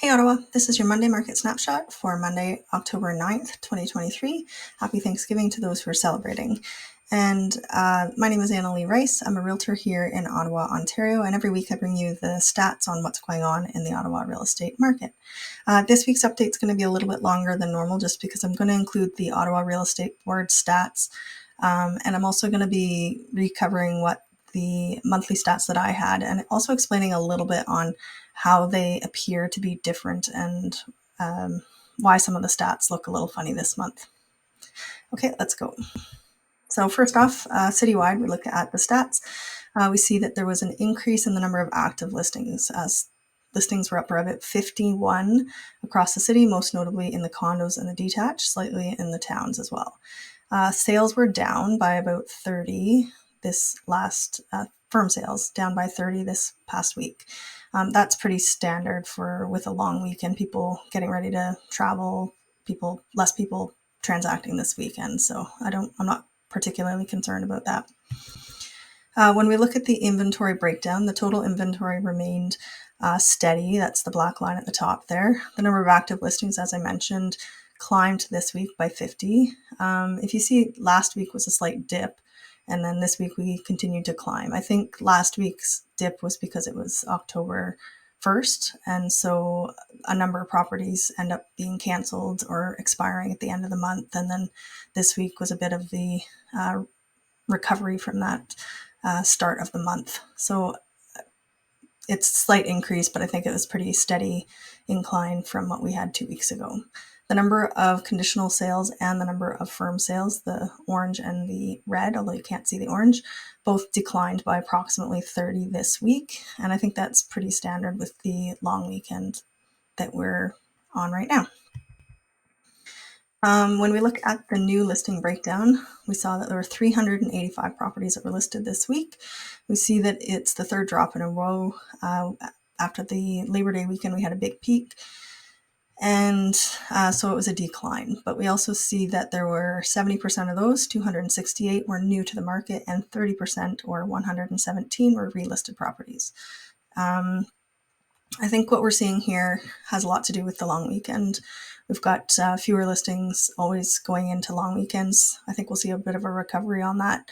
Hey Ottawa, this is your Monday Market Snapshot for Monday, October 9th, 2023. Happy Thanksgiving to those who are celebrating. And my name is Annalee Rice. I'm a realtor here in Ottawa, Ontario, and every week I bring you the stats on what's going on in the Ottawa real estate market. This week's update is going to be a little bit longer than normal just because I'm going to include the Ottawa Real Estate Board stats, and I'm also going to be recovering what the monthly stats that I had and also explaining a little bit on how they appear to be different and why some of the stats look a little funny this month. Okay, let's go. So first off, citywide, we look at the stats. We see that there was an increase in the number of active listings. Listings were up by about 51 across the city, most notably in the condos and the detached, slightly in the towns as well. Sales were down by about 30 this last firm sales, down by 30 this past week. That's pretty standard with a long weekend, people getting ready to travel, less people transacting this weekend. So I'm not particularly concerned about that. When we look at the inventory breakdown, the total inventory remained steady. That's the black line at the top there. The number of active listings, as I mentioned, climbed this week by 50. If you see, last week was a slight dip, and then this week we continued to climb. I think last week's dip was because it was October 1st, and so a number of properties end up being canceled or expiring at the end of the month, and then this week was a bit of the recovery from that start of the month. So it's a slight increase, but I think it was pretty steady incline from what we had 2 weeks ago. The number of conditional sales and the number of firm sales, the orange and the red, although you can't see the orange, both declined by approximately 30 this week. And I think that's pretty standard with the long weekend that we're on right now. When we look at the new listing breakdown, we saw that there were 385 properties that were listed this week. We see that it's the third drop in a row. After the Labor Day weekend, we had a big peak. And so it was a decline. But we also see that there were 70% of those, 268, were new to the market, and 30%, or 117, were relisted properties. I think what we're seeing here has a lot to do with the long weekend. We've got fewer listings always going into long weekends. I think we'll see a bit of a recovery on that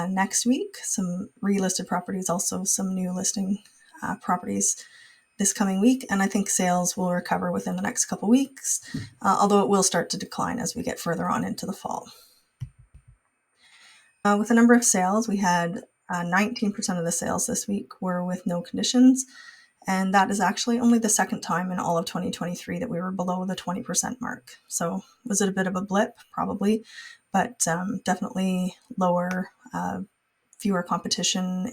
next week. Some relisted properties, also some new listing properties this coming week, and I think sales will recover within the next couple weeks, although it will start to decline as we get further on into the fall. With the number of sales, we had 19% of the sales this week were with no conditions, and that is actually only the second time in all of 2023 that we were below the 20% mark. So was it a bit of a blip? Probably, but definitely lower, fewer competition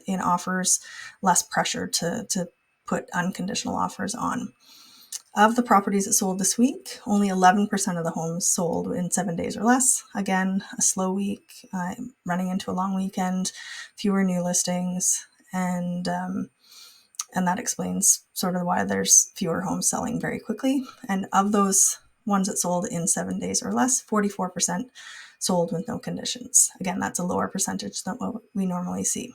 in offers, less pressure to put unconditional offers on. Of the properties that sold this week, only 11% of the homes sold in 7 days or less. Again, a slow week, running into a long weekend, fewer new listings, and that explains sort of why there's fewer homes selling very quickly. And of those ones that sold in 7 days or less, 44% sold with no conditions. Again, that's a lower percentage than what we normally see.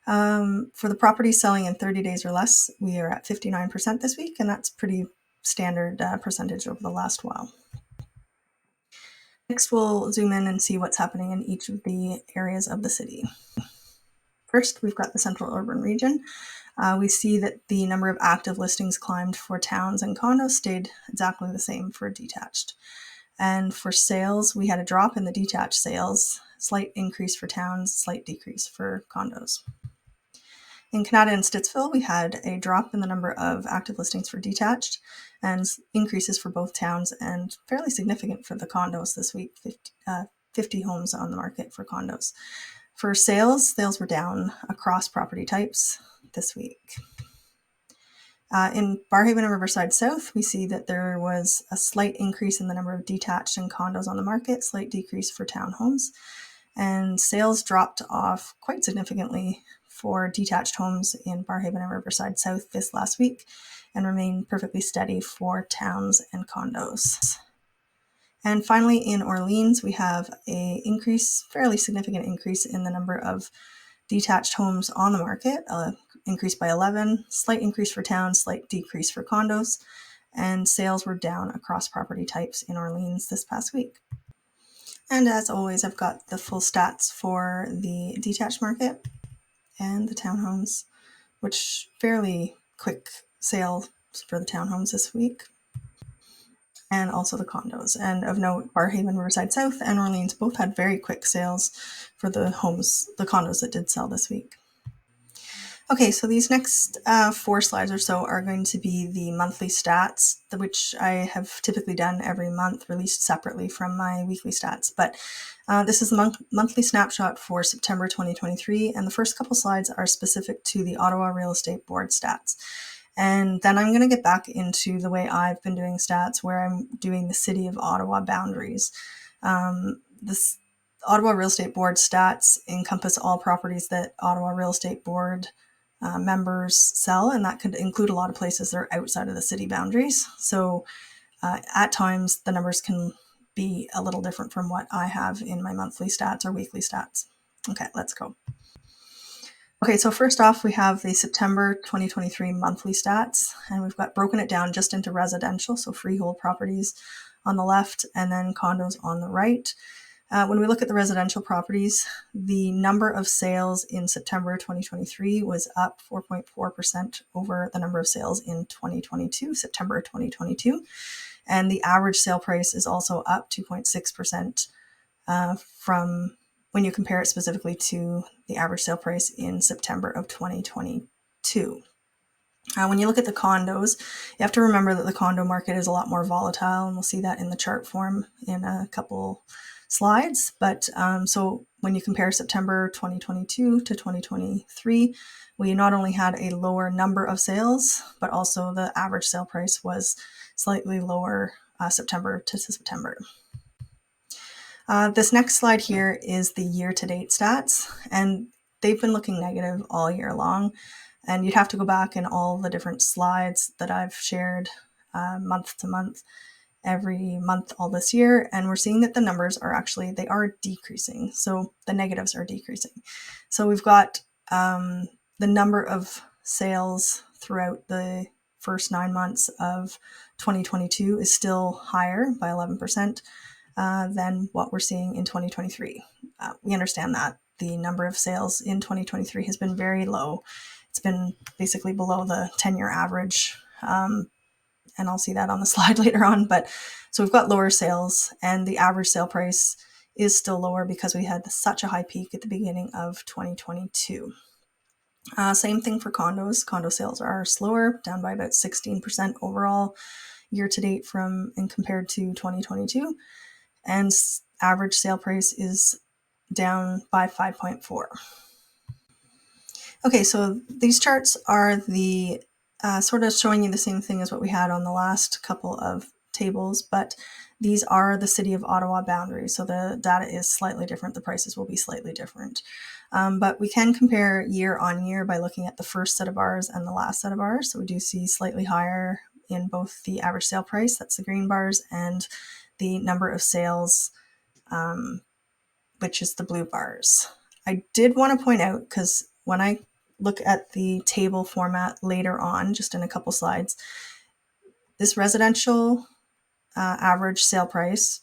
For the properties selling in 30 days or less, we are at 59% this week, and that's pretty standard percentage over the last while. Next, we'll zoom in and see what's happening in each of the areas of the city. First, we've got the central urban region. We see that the number of active listings climbed for towns and condos stayed exactly the same for detached. And for sales, we had a drop in the detached sales, slight increase for towns, slight decrease for condos. In Canada and Stittsville, we had a drop in the number of active listings for detached and increases for both towns, and fairly significant for the condos this week, 50 homes on the market for condos. For sales were down across property types this week. In Barrhaven and Riverside South, we see that there was a slight increase in the number of detached and condos on the market, slight decrease for townhomes, and sales dropped off quite significantly for detached homes in Barrhaven and Riverside South this last week, and remain perfectly steady for towns and condos. And finally, in Orleans, we have a fairly significant increase in the number of detached homes on the market, increased by 11, slight increase for towns, slight decrease for condos, and sales were down across property types in Orleans this past week. And as always, I've got the full stats for the detached market and the townhomes, which fairly quick sales for the townhomes this week, and also the condos. And of note, Barrhaven, Riverside South, and Orleans both had very quick sales for the condos that did sell this week. Okay, so these next 4 slides or so are going to be the monthly stats, which I have typically done every month, released separately from my weekly stats. But this is the monthly snapshot for September 2023, and the first couple slides are specific to the Ottawa Real Estate Board stats. And then I'm going to get back into the way I've been doing stats, where I'm doing the City of Ottawa boundaries. This Ottawa Real Estate Board stats encompass all properties that Ottawa Real Estate Board members sell, and that could include a lot of places that are outside of the city boundaries. So at times the numbers can be a little different from what I have in my monthly stats or weekly stats. Okay, let's go. Okay, so first off, we have the September 2023 monthly stats, and we've got broken it down just into residential, so freehold properties on the left, and then condos on the right. When we look at the residential properties, the number of sales in September 2023 was up 4.4% over the number of sales in 2022, September 2022. And the average sale price is also up 2.6% from when you compare it specifically to the average sale price in September of 2022. When you look at the condos, you have to remember that the condo market is a lot more volatile, and we'll see that in the chart form in a couple slides. But so when you compare September 2022 to 2023, we not only had a lower number of sales, but also the average sale price was slightly lower September to September. This next slide here is the year-to-date stats, and they've been looking negative all year long. And you'd have to go back in all the different slides that I've shared month to month, every month all this year. And we're seeing that the numbers are actually, they are decreasing. So the negatives are decreasing. So we've got the number of sales throughout the first 9 months of 2022 is still higher by 11% than what we're seeing in 2023. We understand that the number of sales in 2023 has been very low. It's been basically below the 10-year average, and I'll see that on the slide later on. But so we've got lower sales, and the average sale price is still lower because we had such a high peak at the beginning of 2022. Same thing for condos. Condo sales are slower, down by about 16% overall year to date and compared to 2022. And average sale price is down by 5.4. Okay, so these charts are the sort of showing you the same thing as what we had on the last couple of tables, but these are the City of Ottawa boundaries. So the data is slightly different. The prices will be slightly different. But we can compare year on year by looking at the first set of bars and the last set of bars. So we do see slightly higher in both the average sale price, that's the green bars, and the number of sales, which is the blue bars. I did want to point out, because when I look at the table format later on, just in a couple slides, this residential average sale price,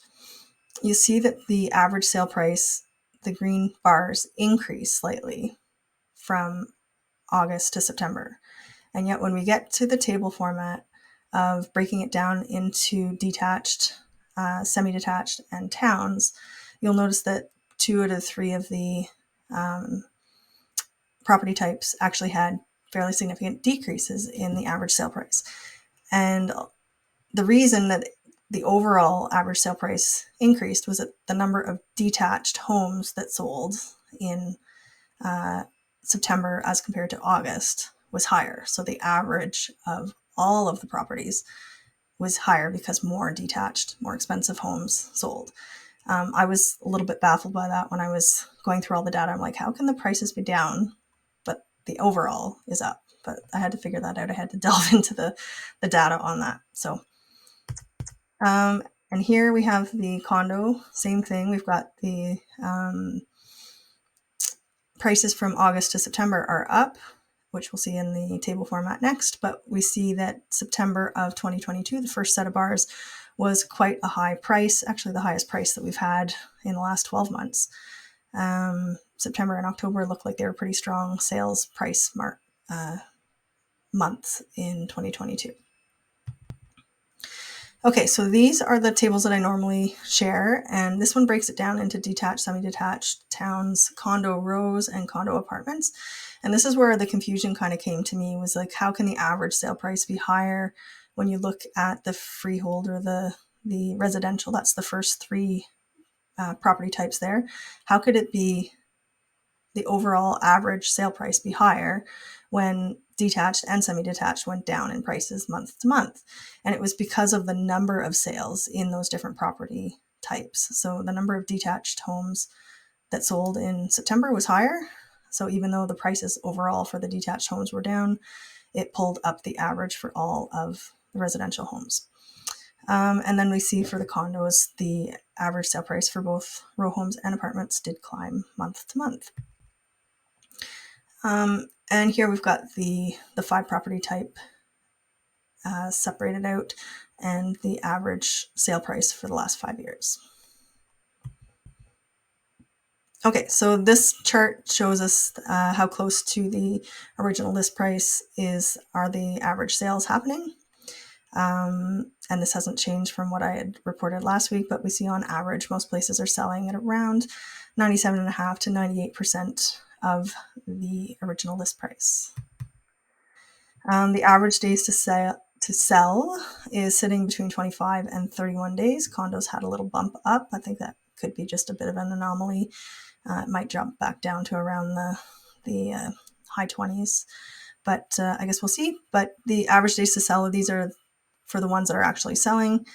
you see that the average sale price, the green bars, increase slightly from August to September. And yet when we get to the table format of breaking it down into detached, semi-detached, and towns, you'll notice that 2 out of 3 of the property types actually had fairly significant decreases in the average sale price. And the reason that the overall average sale price increased was that the number of detached homes that sold in September as compared to August was higher. So the average of all of the properties was higher because more detached, more expensive homes sold. I was a little bit baffled by that when I was going through all the data. I'm like, how can the prices be down, but the overall is up? But I had to figure that out. I had to delve into the data on that. So, and here we have the condo, same thing. We've got the prices from August to September are up. which we'll see in the table format next, but we see that September of 2022, the first set of bars, was quite a high price, actually the highest price that we've had in the last 12 months. September and October look like they were pretty strong sales price months in 2022. Okay, so these are the tables that I normally share, and this one breaks it down into detached, semi-detached, towns, condo rows, and condo apartments. And this is where the confusion kind of came to me, was like, how can the average sale price be higher when you look at the freehold or the residential? That's the first three property types there. How could it be the overall average sale price be higher when detached and semi-detached went down in prices month to month? And it was because of the number of sales in those different property types. So the number of detached homes that sold in September was higher. So even though the prices overall for the detached homes were down, it pulled up the average for all of the residential homes. And then we see for the condos, the average sale price for both row homes and apartments did climb month to month. And here we've got the 5 property type separated out, and the average sale price for the last 5 years. Okay, so this chart shows us how close to the original list price are the average sales happening. And this hasn't changed from what I had reported last week, but we see on average most places are selling at around 97.5% to 98% of the original list price. The average days to sell is sitting between 25 and 31 days. Condos had a little bump up. I think that could be just a bit of an anomaly. It might jump back down to around the high 20s, but I guess we'll see. But the average days to sell, these are for the ones that are actually selling.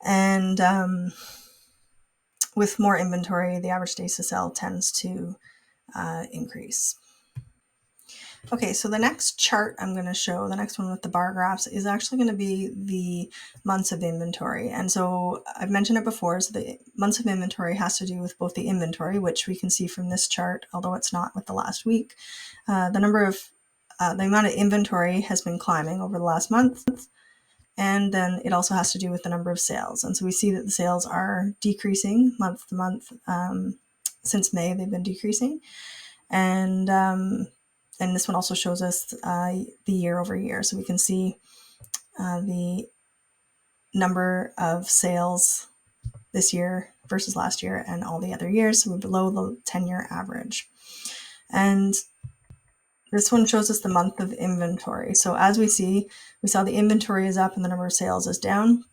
And with more inventory, the average days to sell tends to increase. Okay, so the next chart I'm going to show, the next one with the bar graphs, is actually going to be the months of inventory. And so I've mentioned it before, so the months of inventory has to do with both the inventory, which we can see from this chart, although it's not with the last week. The amount of inventory has been climbing over the last month, and then it also has to do with the number of sales. And so we see that the sales are decreasing month to month. Since May, they've been decreasing. And this one also shows us the year over year. So we can see the number of sales this year versus last year and all the other years. So we're below the 10-year average. And this one shows us the month of inventory. So as we saw the inventory is up and the number of sales is down.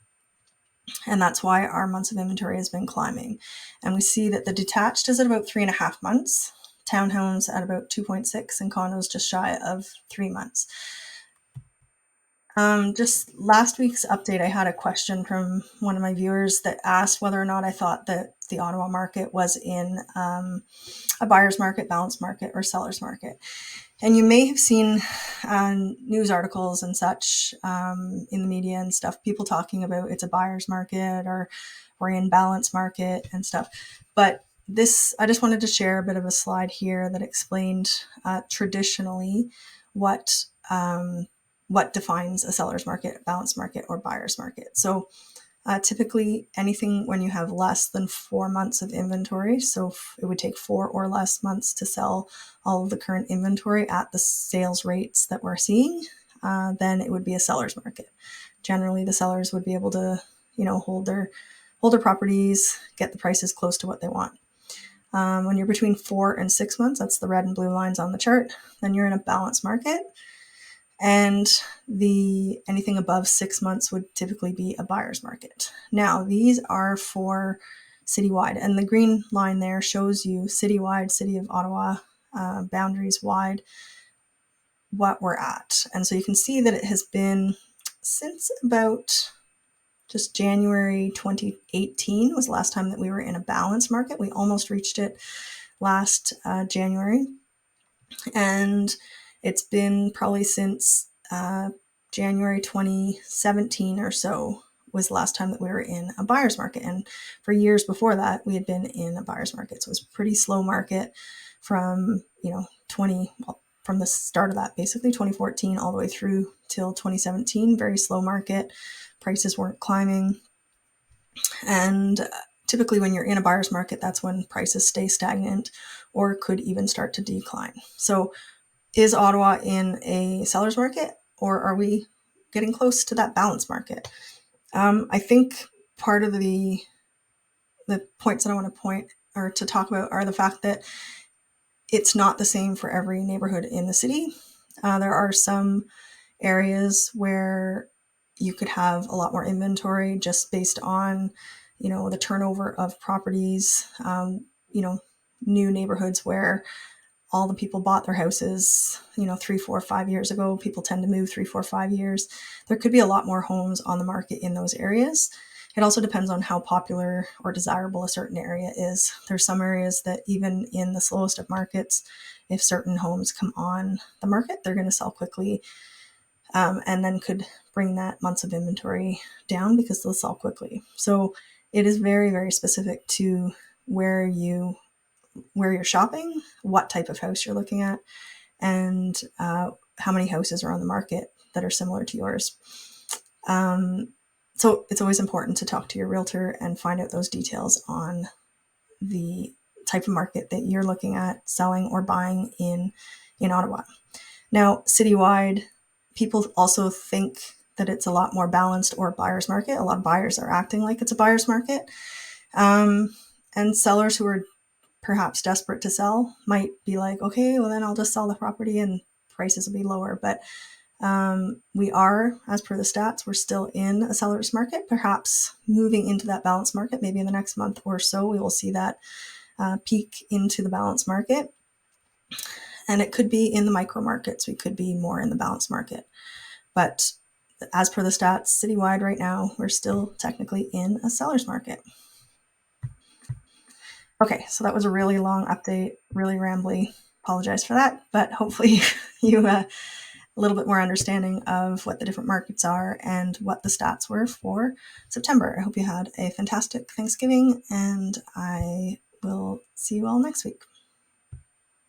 And that's why our months of inventory has been climbing. And we see that the detached is at about 3.5 months, townhomes at about 2.6, and condos just shy of 3 months. Just last week's update, I had a question from one of my viewers that asked whether or not I thought that the Ottawa market was in a buyer's market, balanced market, or seller's market. And you may have seen news articles and such in the media and stuff, people talking about it's a buyer's market or we're in balanced market and stuff. But I just wanted to share a bit of a slide here that explained traditionally what defines a seller's market, balanced market, or buyer's market. So typically anything when you have less than 4 months of inventory, so it would take 4 or less months to sell all of the current inventory at the sales rates that we're seeing, then it would be a seller's market. Generally, the sellers would be able to, hold their properties, get the prices close to what they want. When you're between 4 and 6 months, that's the red and blue lines on the chart, then you're in a balanced market. And anything above 6 months would typically be a buyer's market. Now, these are for citywide, and the green line there shows you citywide, City of Ottawa, boundaries wide, what we're at. And so you can see that it has been since about just January 2018 was the last time that we were in a balanced market. We almost reached it last January. And it's been probably since January 2017 or so was the last time that we were in a buyer's market. And for years before that, we had been in a buyer's market. So it was a pretty slow market from, from the start of that, basically 2014 all the way through till 2017, very slow market. Prices weren't climbing. And typically when you're in a buyer's market, that's when prices stay stagnant or could even start to decline. So is Ottawa in a seller's market, or are we getting close to that balanced market? I think part of the points that I want to point or to talk about are the fact that it's not the same for every neighborhood in the city. There are some areas where you could have a lot more inventory just based on, the turnover of properties, new neighborhoods where all the people bought their houses, 3, 4, 5 years ago. People tend to move 3, 4, 5 years. There could be a lot more homes on the market in those areas. It also depends on how popular or desirable a certain area is. There's some areas that even in the slowest of markets, if certain homes come on the market, they're going to sell quickly, and then could bring that months of inventory down because they'll sell quickly. So it is very, very specific to where you're shopping, what type of house you're looking at, and how many houses are on the market that are similar to yours. So it's always important to talk to your realtor and find out those details on the type of market that you're looking at selling or buying in Ottawa. Now, citywide, people also think that it's a lot more balanced or buyer's market. A lot of buyers are acting like it's a buyer's market. And sellers who are perhaps desperate to sell might be like, okay, well then I'll just sell the property and prices will be lower. But we are, as per the stats, we're still in a seller's market, perhaps moving into that balanced market. Maybe in the next month or so, we will see that peak into the balanced market. And it could be in the micro markets. We could be more in the balanced market. But as per the stats, citywide right now, we're still technically in a seller's market. Okay, so that was a really long update, really rambly. Apologize for that, but hopefully you a little bit more understanding of what the different markets are and what the stats were for September. I hope you had a fantastic Thanksgiving, and I will see you all next week.